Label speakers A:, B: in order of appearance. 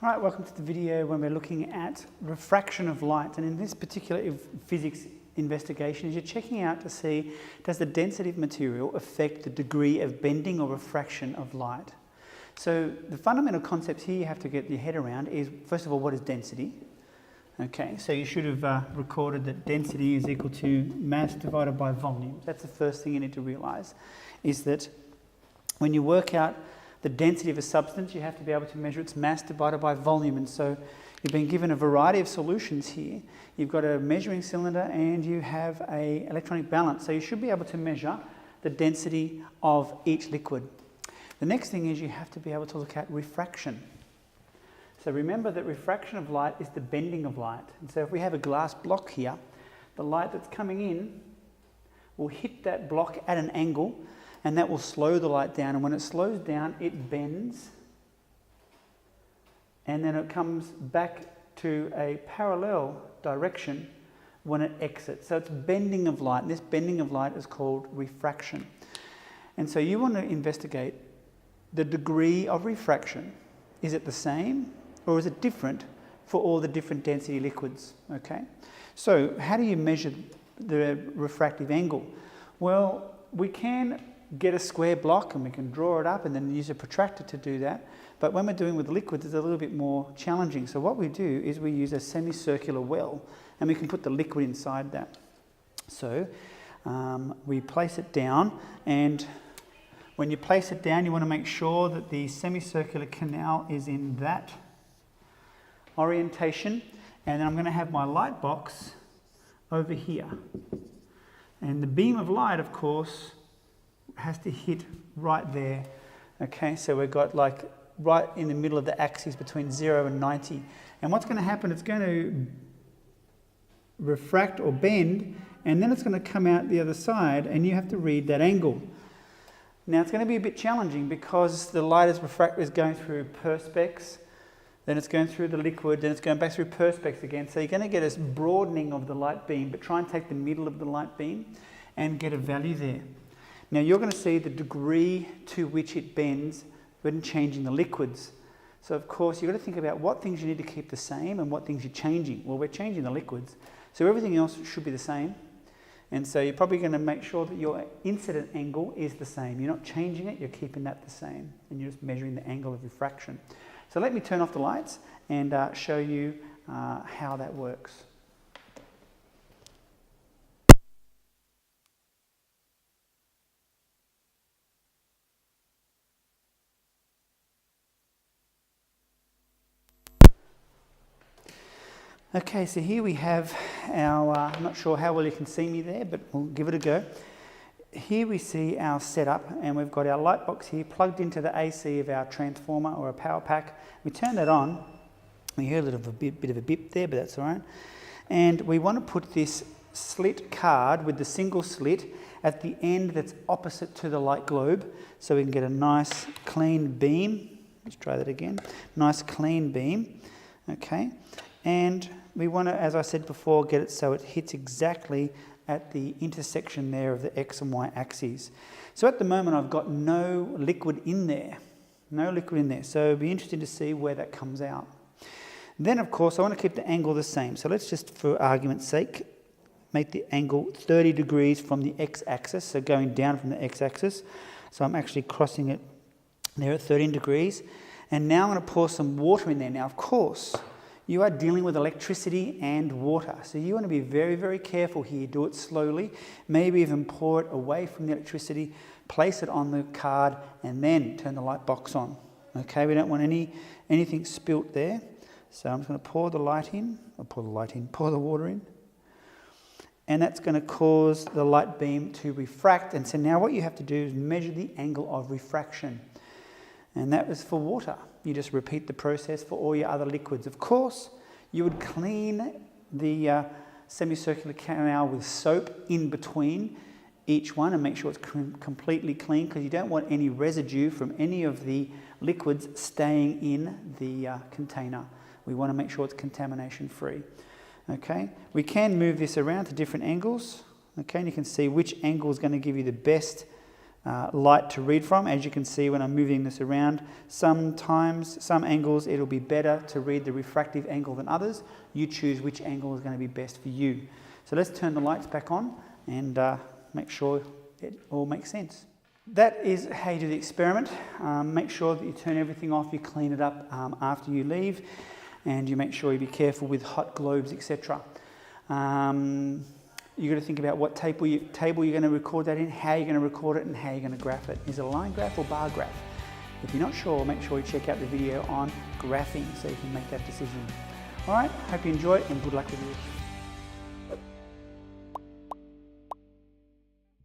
A: All right, welcome to the video when we're looking at refraction of light. And in this particular physics investigation, you're checking out to see, does the density of material affect the degree of bending or refraction of light? So the fundamental concepts here you have to get your head around is, first of all, what is density? Okay, so you should have recorded that density is equal to mass divided by volume. That's the first thing you need to realise, is that when you work out the density of a substance, you have to be able to measure its mass divided by volume. And so you've been given a variety of solutions here. You've got a measuring cylinder and you have an electronic balance. So you should be able to measure the density of each liquid. The next thing is you have to be able to look at refraction. So remember that refraction of light is the bending of light. And so if we have a glass block here, the light that's coming in will hit that block at an angle, and that will slow the light down. And when it slows down, it bends. And then it comes back to a parallel direction when it exits. So it's bending of light. And this bending of light is called refraction. And so you want to investigate the degree of refraction. Is it the same or is it different for all the different density liquids? Okay. So how do you measure the refractive angle? Well, we can get a square block and we can draw it up and then use a protractor to do that. But when we're doing with liquids, it's a little bit more challenging. So what we do is we use a semicircular well and we can put the liquid inside that. So we place it down, and when you place it down, you want to make sure that the semicircular canal is in that orientation. And then I'm going to have my light box over here. And the beam of light, of course, has to hit right there. Okay, so we've got like right in the middle of the axis between 0 and 90. And what's going to happen, it's going to refract or bend, and then it's going to come out the other side, and you have to read that angle. Now it's going to be a bit challenging because the light is going through perspex, then it's going through the liquid, then it's going back through perspex again. So you're going to get a broadening of the light beam, but try and take the middle of the light beam and get a value there. Now you're going to see the degree to which it bends when changing the liquids. So of course you've got to think about what things you need to keep the same and what things you're changing. Well, we're changing the liquids, so everything else should be the same. And so you're probably going to make sure that your incident angle is the same. You're not changing it, you're keeping that the same. And you're just measuring the angle of refraction. So let me turn off the lights and show you how that works. Okay, so here we have our, I'm not sure how well you can see me there, but we'll give it a go. Here we see our setup, and we've got our light box here plugged into the AC of our transformer or a power pack. We turn that on. We hear a little bit of a bip there, but that's all right. And we want to put this slit card with the single slit at the end that's opposite to the light globe, so we can get a nice clean beam. Let's try that again. Nice clean beam. Okay. And we want to, as I said before, get it so it hits exactly at the intersection there of the X and Y axes. So at the moment I've got no liquid in there. No liquid in there. So it'll be interesting to see where that comes out. Then of course I want to keep the angle the same. So let's just, for argument's sake, make the angle 30 degrees from the X-axis. So going down from the X-axis. So I'm actually crossing it there at 13 degrees. And now I'm going to pour some water in there. Now of course, you are dealing with electricity and water. So you want to be very, very careful here. Do it slowly. Maybe even pour it away from the electricity, place it on the card, and then turn the light box on. Okay, we don't want anything spilt there. So I'm just going to pour the light in, pour the water in. And that's going to cause the light beam to refract. And so now what you have to do is measure the angle of refraction. And that was for water. You just repeat the process for all your other liquids. Of course, you would clean the semicircular canal with soap in between each one and make sure it's completely clean, because you don't want any residue from any of the liquids staying in the container. We want to make sure it's contamination free. Okay, we can move this around to different angles. Okay, and you can see which angle is going to give you the best light to read from. As you can see when I'm moving this around, sometimes, some angles, it'll be better to read the refractive angle than others. You choose which angle is going to be best for you. So let's turn the lights back on and make sure it all makes sense. That is how you do the experiment. Make sure that you turn everything off, you clean it up after you leave, and you make sure you be careful with hot globes, etc. You've got to think about what table you're going to record that in, how you're going to record it, and how you're going to graph it. Is it a line graph or bar graph? If you're not sure, make sure you check out the video on graphing so you can make that decision. All right, hope you enjoy it and good luck with you.